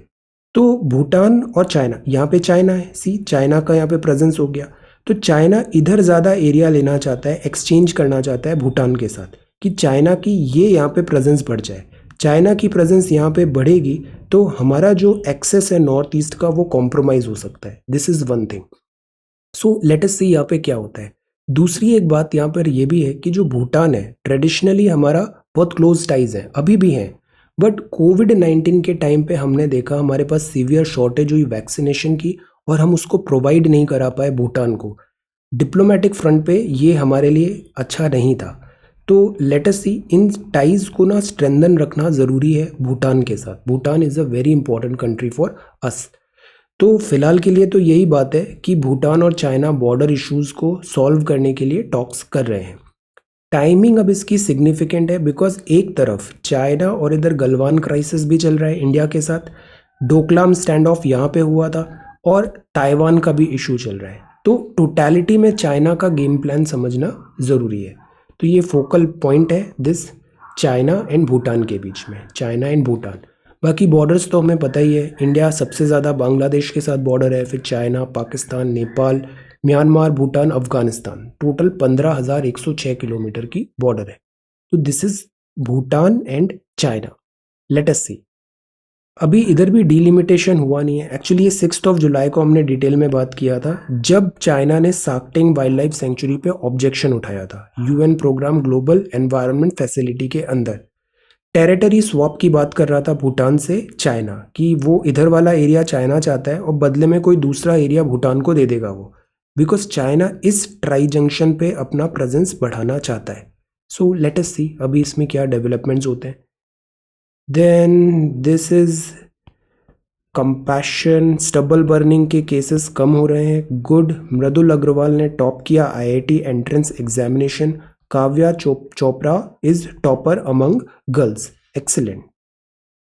तो भूटान और चाइना, यहाँ पे चाइना है, सी चाइना का यहाँ पे प्रेजेंस हो गया। तो चाइना इधर ज़्यादा एरिया लेना चाहता है, एक्सचेंज करना चाहता है भूटान के साथ, कि चाइना की ये यहाँ पे प्रेजेंस बढ़ जाए। चाइना की प्रेजेंस यहाँ पे बढ़ेगी तो हमारा जो एक्सेस है नॉर्थ ईस्ट का वो कॉम्प्रोमाइज हो सकता है। This is one thing. So let us see यहाँ पे क्या होता है। दूसरी एक बात यहाँ पर ये भी है कि जो भूटान है ट्रेडिशनली हमारा बहुत क्लोज टाइज है, अभी भी है, बट कोविड-19 के टाइम पे हमने देखा हमारे पास सीवियर शॉर्टेज हुई वैक्सीनेशन की और हम उसको प्रोवाइड नहीं करा पाए भूटान को। डिप्लोमेटिक फ्रंट पे ये हमारे लिए अच्छा नहीं था। तो लेट अस सी इन टाइज को ना स्ट्रेंथन रखना ज़रूरी है भूटान के साथ। Bhutan is a very important country for us. तो फिलहाल के लिए तो यही बात है कि भूटान और चाइना बॉर्डर इश्यूज को सॉल्व करने के लिए टॉक्स कर रहे हैं। टाइमिंग अब इसकी सिग्निफिकेंट है बिकॉज एक तरफ चाइना और इधर गलवान क्राइसिस भी चल रहा है इंडिया के साथ, डोकलाम स्टैंड ऑफ यहाँ पे हुआ था और ताइवान का भी इशू चल रहा है। तो टोटलिटी में चाइना का गेम प्लान समझना ज़रूरी है। तो ये फोकल पॉइंट है दिस चाइना एंड भूटान के बीच में, चाइना एंड भूटान। बाकी बॉर्डर्स तो हमें पता ही है, इंडिया सबसे ज़्यादा बांग्लादेश के साथ बॉर्डर है, फिर China, Pakistan, Nepal, Myanmar, Bhutan, Afghanistan, total 15,106 kilometre की बॉर्डर है। तो this is Bhutan and China. Let us see. अभी इधर भी डिलिमिटेशन हुआ नहीं है। एक्चुअली ये 6 जुलाई को हमने डिटेल में बात किया था जब चाइना ने साक्टेंग वाइल्ड लाइफ सेंचुरी पे ऑब्जेक्शन उठाया था UN programme global environment facility के अंदर। टेरिटरी स्वैप की बात कर रहा था भूटान से चाइना कि वो इधर वाला एरिया चाइना चाहता है और बदले में कोई दूसरा एरिया भूटान को दे देगा वो, बिकॉज चाइना इस ट्राई जंक्शन पे अपना प्रेजेंस बढ़ाना चाहता है। सो लेट अस सी अभी इसमें क्या डेवलपमेंट्स होते हैं। Then this is compassion, stubble burning के केसेस कम हो रहे हैं। गुड, मृदुल अग्रवाल ने टॉप किया IIT entrance examination. Kavya Chopra is topper among girls. Excellent.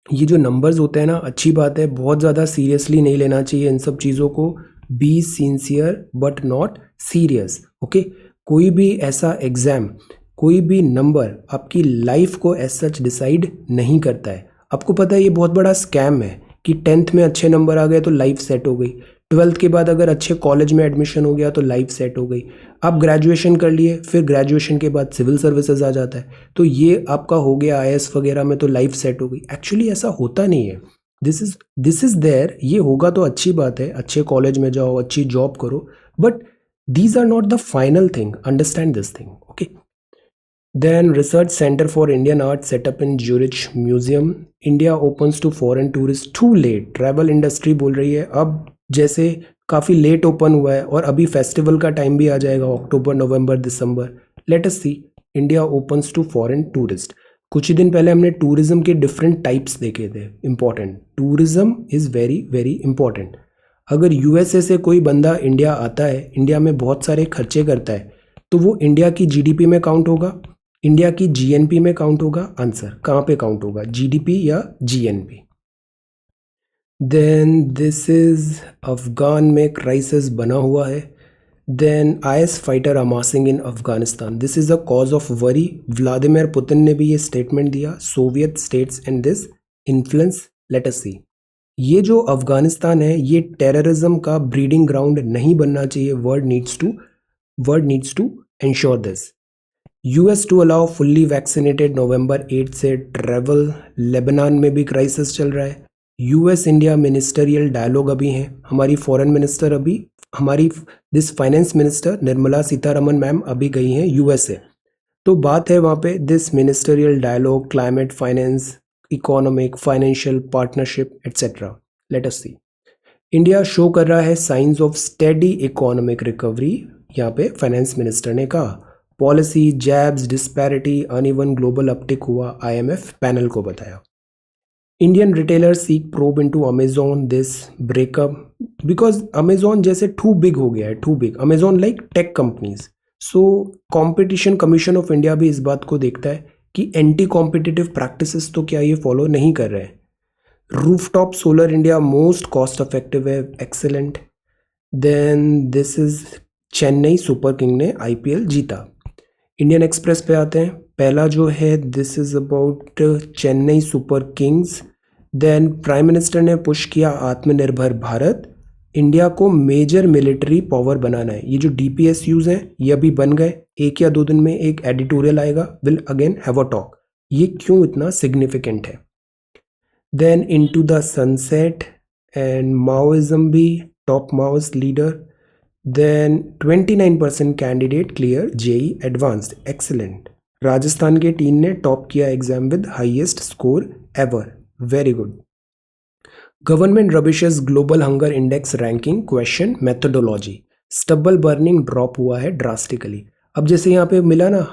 ये जो नंबर्स होते हैं ना, अच्छी बात है, बहुत ज़्यादा सीरियसली नहीं लेना चाहिए इन सब चीज़ों को। Be sincere but not serious. Okay, कोई भी ऐसा एग्ज़ाम, कोई भी नंबर आपकी लाइफ को एज सच डिसाइड नहीं करता है। आपको पता है ये बहुत बड़ा स्कैम है कि 10th में अच्छे नंबर आ गए तो लाइफ सेट हो गई, 12th के बाद अगर अच्छे कॉलेज में एडमिशन हो गया तो लाइफ सेट हो गई, आप ग्रेजुएशन कर लिए, फिर ग्रेजुएशन के बाद सिविल सर्विसेज आ जाता है तो ये आपका हो गया आईएएस वगैरह में तो लाइफ सेट हो गई। एक्चुअली ऐसा होता नहीं है। दिस इज देयर, ये होगा तो अच्छी बात है, अच्छे कॉलेज में जाओ, अच्छी जॉब करो, but these are not the final thing. Understand this thing. Okay. Then Research Center for Indian Art set up in Zurich Museum. India opens to foreign tourists too late. Travel industry बोल रही है अब जैसे काफ़ी late open हुआ है और अभी फेस्टिवल का टाइम भी आ जाएगा, अक्टूबर, नवंबर, दिसंबर। Let us see India opens to foreign tourist. कुछ ही दिन पहले हमने टूरिज्म के डिफरेंट टाइप्स देखे थे। Important, tourism is very very important. अगर यूएसए से कोई बंदा इंडिया आता है, इंडिया में बहुत सारे खर्चे करता है, तो वो इंडिया की जीडीपी में काउंट होगा, इंडिया की जीएनपी में काउंट होगा। आंसर कहाँ पे काउंट होगा, जीडीपी या GNP. Then this is Afghan में क्राइसिस बना हुआ है। Then IS fighter amassing in Afghanistan, this is a cause of worry. Vladimir Putin ने भी ये स्टेटमेंट दिया, Soviet states and this influence. Let us see. ये जो अफगानिस्तान है ये टेररिज्म का ब्रीडिंग ग्राउंड नहीं बनना चाहिए। World needs to ensure this. US to allow fully vaccinated November 8 से ट्रैवल। लेबनान में भी क्राइसिस चल रहा है। यूएस इंडिया मिनिस्टरियल डायलॉग अभी है। हमारी फॉरेन मिनिस्टर अभी, हमारी this finance minister Nirmala Sitharaman ma'am अभी गई हैं यूएसए। तो बात है वहाँ पे this ministerial dialogue, climate finance, economic, financial partnership etcetera. Let us see. India show कर रहा है signs of steady economic recovery, यहाँ पे फाइनेंस मिनिस्टर ने कहा। Policy, jabs, disparity, uneven global uptick हुआ, आईएमएफ पैनल को बताया। Indian retailers seek probe into Amazon this breakup, because Amazon जैसे टू बिग हो गया है, too big. Amazon like tech companies. So competition commission of India भी इस बात को देखता है कि एंटी कॉम्पिटिटिव प्रैक्टिसेस तो क्या ये फॉलो नहीं कर रहे हैं। Rooftop solar India most cost effective है। Excellent. Then this is Chennai super king ने आईपीएल जीता। इंडियन एक्सप्रेस पे आते हैं। पहला जो है this is about Chennai super kings. Then prime minister ने पुश किया आत्मनिर्भर भारत, इंडिया को मेजर मिलिट्री पावर बनाना है। ये जो डीपीएसयूज हैं ये अभी बन गए, 1 या 2 दिन में एक एडिटोरियल आएगा, will again have a talk. ये क्यों इतना सिग्निफिकेंट है? Then into the sunset and Maoism भी top Maoist leader. Then 29% candidate clear JEE advanced. Excellent. Rajasthan के टीम ने टॉप किया exam with highest score ever. Very good. Government rubbishes global hunger index ranking question methodology. Stubble burning drop हुआ है drastically. अब जैसे यहाँ पे मिला ना,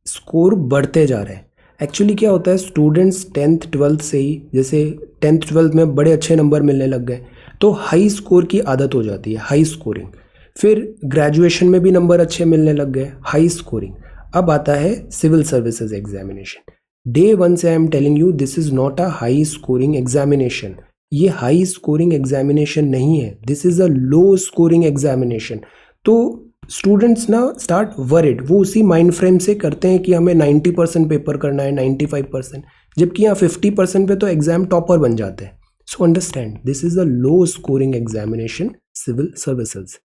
स्कोर बढ़ते जा रहे हैं. एक्चुअली क्या होता है, स्टूडेंट्स 10th 12th से ही, जैसे 10th 12th में बड़े अच्छे नंबर मिलने लग गए तो हाई स्कोर की आदत हो जाती है, हाई स्कोरिंग. फिर ग्रेजुएशन में भी नंबर अच्छे मिलने लग गए, हाई स्कोरिंग. अब आता है civil services examination. Day one से I am telling you this is not a high scoring examination. ये हाई स्कोरिंग एग्जामिनेशन नहीं है, this is a low scoring examination. तो स्टूडेंट्स ना स्टार्ट वरिड, वो उसी माइंड फ्रेम से करते हैं कि हमें 90% पेपर करना है, 95%, जबकि यहाँ 50% पे तो एग्जाम टॉपर बन जाते हैं. So understand, this is a low scoring examination civil services.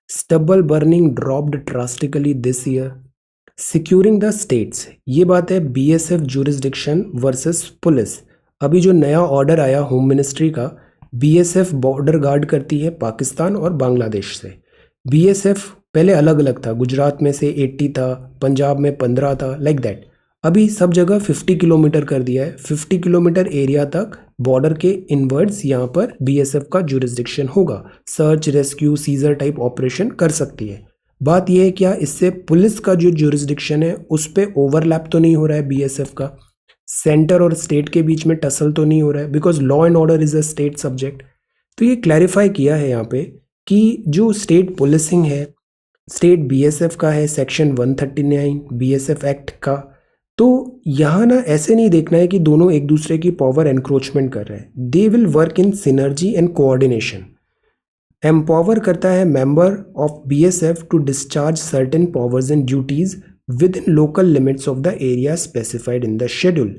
Stubble burning dropped drastically this year. Securing the states, ये बात है बीएसएफ जुरिस्डिक्शन वर्सेस पुलिस. अभी जो नया ऑर्डर आया होम मिनिस्ट्री का, बीएसएफ बॉर्डर गार्ड करती है पाकिस्तान और बांग्लादेश से. बीएसएफ पहले अलग अलग था, गुजरात में से 80 था, पंजाब में 15 था, लाइक दैट. अभी सब जगह 50 किलोमीटर कर दिया है. 50 किलोमीटर एरिया तक बॉर्डर के इनवर्ड्स यहाँ पर बीएसएफ का जुरिस्डिक्शन होगा. Search rescue seizure type operation कर सकती है. बात यह है क्या इससे पुलिस का जो जुरिस्डिक्शन है उस पर ओवरलैप तो नहीं हो रहा है बीएसएफ का, सेंटर और स्टेट के बीच में टसल तो नहीं हो रहा है, because law and order is a state subject. तो ये क्लैरिफाई किया है यहाँ पे कि जो स्टेट पुलिसिंग है, स्टेट बीएसएफ का है, सेक्शन 139 बीएसएफ एक्ट का. तो यहाँ ना ऐसे नहीं देखना है कि दोनों एक दूसरे की पावर एनक्रोचमेंट कर रहे हैं. They will work in synergy and coordination. Empower करता है member of BSF to discharge certain powers and duties within local limits of the area specified in the schedule.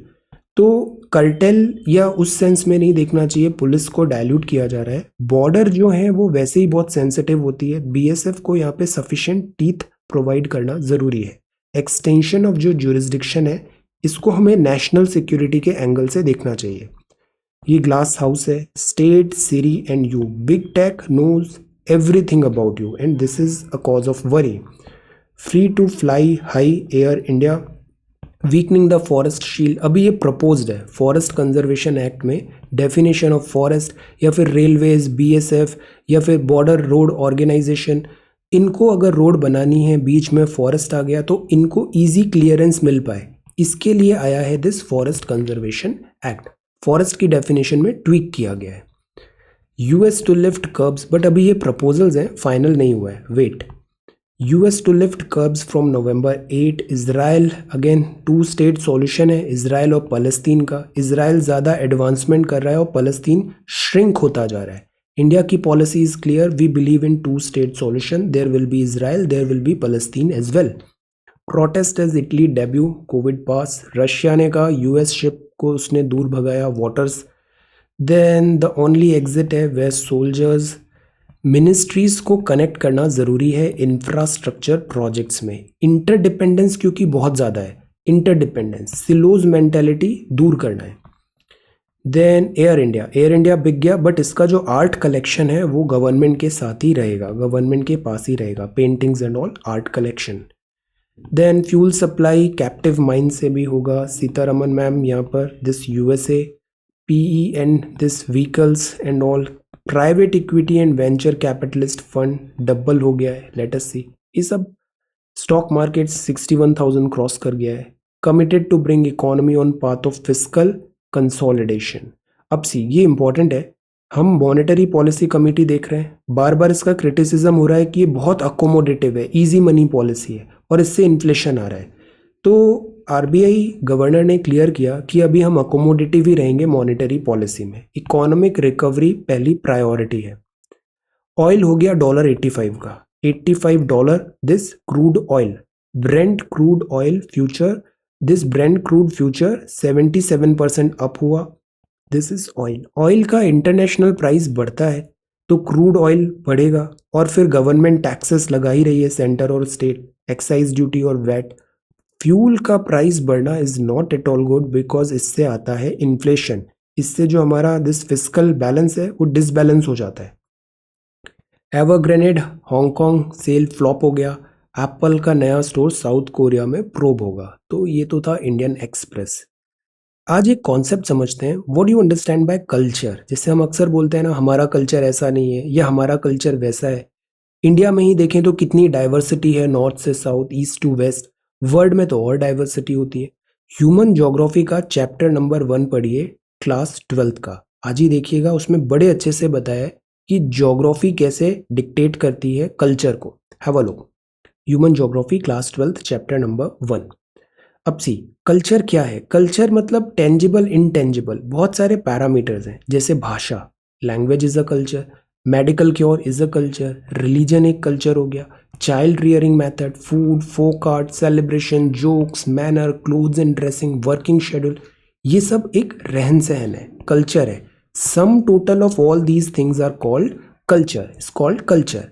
तो कर्टेल या उस sense में नहीं देखना चाहिए पुलिस को डायल्यूट किया जा रहा है. बॉर्डर जो है वो वैसे ही बहुत सेंसिटिव होती है, बीएसएफ को यहाँ पे सफिशिएंट टीथ प्रोवाइड करना ज़रूरी है. एक्सटेंशन ऑफ जो जुरिस्डिक्शन है इसको हमें नेशनल सिक्योरिटी के एंगल से देखना चाहिए. ये ग्लास हाउस है, state Siri and you, big tech knows everything about you and this is a cause of worry. Free to fly high Air India. Weakening the forest shield, अभी ये proposed है forest conservation act में. Definition of forest या फिर railways, BSF या फिर border road organisation, इनको अगर रोड बनानी है, बीच में फॉरेस्ट आ गया तो इनको इजी क्लियरेंस मिल पाए, इसके लिए आया है this forest conservation act. Forest की डेफिनेशन में ट्वीक किया गया है. US to lift curbs, but अभी ये प्रपोजल्स हैं, फाइनल नहीं हुआ है, wait. US to lift curbs from November 8. Israel, again two state solution है इजराइल और फलस्तीन का. इजराइल ज़्यादा एडवांसमेंट कर रहा है और फलस्तीन श्रिंक होता जा रहा है. इंडिया की policy is clear, we believe in two state solution. There will be Israel, there will be Palestine as well. Protest as Italy debut, COVID pass. Russia ने कहा यूएस शिप को उसने दूर भगाया waters. Then the only exit है west soldiers. Ministries को connect करना ज़रूरी है इंफ्रास्ट्रक्चर प्रोजेक्ट्स में. इंटरडिपेंडेंस क्योंकि बहुत ज़्यादा है, इंटरडिपेंडेंस, सिलोज मेंटेलिटी दूर करना है. Then Air India, Air India बिक गया बट इसका जो आर्ट कलेक्शन है वो गवर्नमेंट के साथ ही रहेगा, गवर्नमेंट के पास ही रहेगा, paintings and all art collection. Then fuel supply captive mine से भी होगा. सीतारमन मैम यहाँ पर this USA PE and this vehicles and all. Private equity and venture capitalist fund double हो गया है, लेट अस सी. ये सब स्टॉक मार्केट 61,000 क्रॉस कर गया है. Committed to bring economy on path of fiscal consolidation. अब सी ये इंपॉर्टेंट है, हम मॉनेटरी पॉलिसी कमेटी देख रहे हैं, बार बार इसका क्रिटिसिज्म हो रहा है कि ये बहुत अकोमोडेटिव है, इजी मनी पॉलिसी है और इससे इन्फ्लेशन आ रहा है. तो आरबीआई गवर्नर ने क्लियर किया कि अभी हम अकोमोडेटिव ही रहेंगे मॉनेटरी पॉलिसी में, इकोनॉमिक रिकवरी पहली प्रायोरिटी है. ऑयल हो गया $85 का, $85 this crude oil. Brent crude oil future, this Brent crude future 77% up हुआ. This is oil. ऑयल का इंटरनेशनल प्राइस बढ़ता है तो क्रूड ऑयल बढ़ेगा और फिर गवर्नमेंट टैक्सेस लगा ही रही है, सेंटर और स्टेट, एक्साइज ड्यूटी और वैट. फ्यूल का प्राइस बढ़ना is not at all good because इससे आता है इन्फ्लेशन। इससे जो हमारा दिस फिस्कल बैलेंस है वो डिसबैलेंस हो जाता है। एवरग्रेनेड हांगकांग सेल फ्लॉप हो गया। एप्पल का नया स्टोर साउथ कोरिया में प्रोब होगा। तो ये तो था इंडियन एक्सप्रेस। आज एक कॉन्सेप्ट समझते हैं, what you understand by culture. जैसे हम अक्सर बोलते हैं ना, हमारा कल्चर ऐसा नहीं है या हमारा कल्चर वैसा है। इंडिया में ही देखें तो कितनी डाइवर्सिटी है, नॉर्थ से south, east to west. World में तो और डाइवर्सिटी होती है। ह्यूमन ज्योग्राफी का चैप्टर नंबर 1 पढ़िए, क्लास 12th का। आज ही देखिएगा, उसमें बड़े अच्छे से बताया है कि ज्योग्राफी कैसे डिक्टेट करती है कल्चर को। Have a look, human geography class 12th chapter number 1। अब सी, कल्चर क्या है? कल्चर मतलब टेंजिबल इनटेंजिबल, बहुत सारे पैरामीटर्स हैं। जैसे भाषा, language is a culture. Medical cure is a culture. Religion एक कल्चर हो गया। Child rearing method, food, folk art, celebration, jokes, manner, clothes and dressing, working schedule, ये सब एक रहन सहन है, कल्चर है। Sum total of all these things are called culture, is called culture.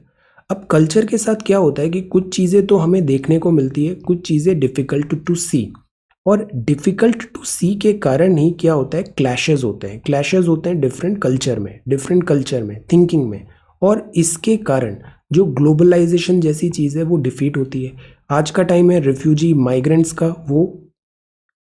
अब कल्चर के साथ क्या होता है कि कुछ चीज़ें तो हमें देखने को मिलती है, कुछ चीज़ें डिफ़िकल्ट टू सी। और डिफ़िकल्ट टू सी के कारण ही क्या होता है, क्लैशेस होते हैं। क्लैशेस होते हैं डिफरेंट कल्चर में, थिंकिंग में। और इसके कारण जो ग्लोबलाइजेशन जैसी चीज़ है वो डिफीट होती है। आज का टाइम है रिफ्यूजी माइग्रेंट्स का, वो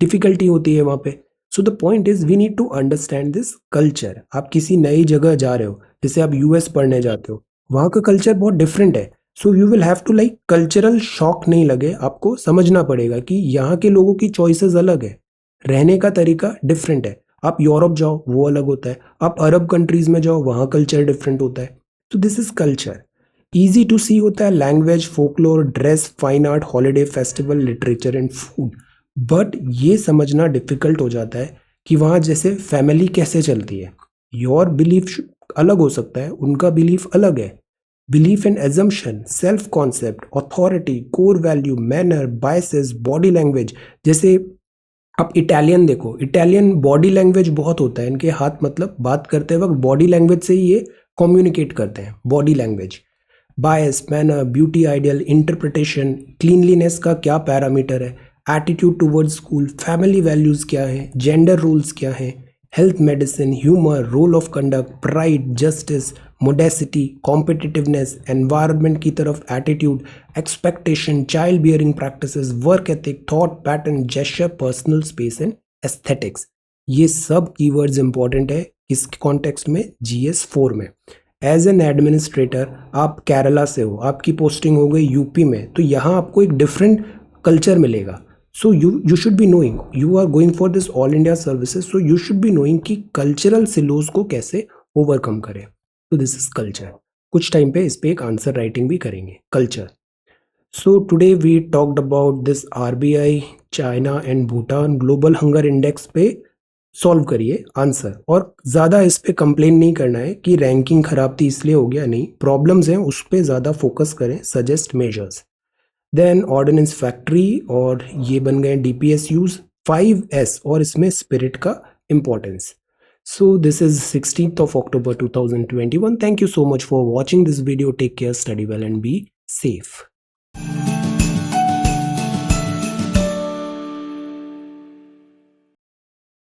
डिफिकल्टी होती है वहाँ पे। So the point is we need to understand this culture. आप किसी नई जगह जा रहे हो, जैसे आप यूएस पढ़ने जाते हो, वहाँ का कल्चर बहुत डिफरेंट है। So you will have to like, cultural shock नहीं लगे, आपको समझना पड़ेगा कि यहाँ के लोगों की चॉइसेस अलग है, रहने का तरीका डिफरेंट है। आप यूरोप जाओ वो अलग होता है, आप अरब कंट्रीज में जाओ वहाँ कल्चर डिफरेंट होता है। तो this is culture. Easy to see होता है language, folklore, dress, fine art, holiday, festival, literature and food. But ये समझना डिफिकल्ट हो जाता है कि वहाँ जैसे फैमिली कैसे चलती है। योर बिलीफ अलग हो सकता है, उनका बिलीफ अलग है। Belief and assumption, self concept, authority, core value, manner, biases, body language. जैसे आप इटालियन देखो, इटालियन बॉडी लैंग्वेज बहुत होता है, इनके हाथ मतलब बात करते वक्त बॉडी लैंग्वेज से ही ये कम्युनिकेट करते हैं, body language. Bias, manner, beauty ideal, interpretation, cleanliness का क्या पैरामीटर है, attitude towards school, family values क्या है, जेंडर रूल्स क्या हैं, health, medicine, humour, role of conduct, pride, justice, modesty, competitiveness, environment की तरफ attitude, expectation, child bearing practices, work ethic, thought pattern, gesture, personal space and aesthetics. ये सब keywords important है इस कॉन्टेक्स्ट में, GS4 में। एज एन एडमिनिस्ट्रेटर, आप केरला से हो, आपकी पोस्टिंग हो गई यूपी में, तो यहाँ आपको एक डिफरेंट कल्चर मिलेगा। So you should be knowing, you are going for this all India services, so you should be knowing कि कल्चरल सिलोज को कैसे ओवरकम करें। तो दिस इज कल्चर। कुछ टाइम पे इस पे एक आंसर राइटिंग भी करेंगे, culture. So today we talked about this RBI, China and Bhutan global hunger index पे सॉल्व करिए आंसर। और ज़्यादा इस पे कंप्लेन नहीं करना है कि रैंकिंग खराब थी इसलिए हो गया, नहीं, प्रॉब्लम्स हैं उस पर ज़्यादा फोकस करें, suggest measures. Then ordnance factory, और ये बन गए DPSUs 5S, और इसमें स्पिरिट का importance. So this is 16th of October 2021. Thank you so much for watching this video. Take care, study well and be safe.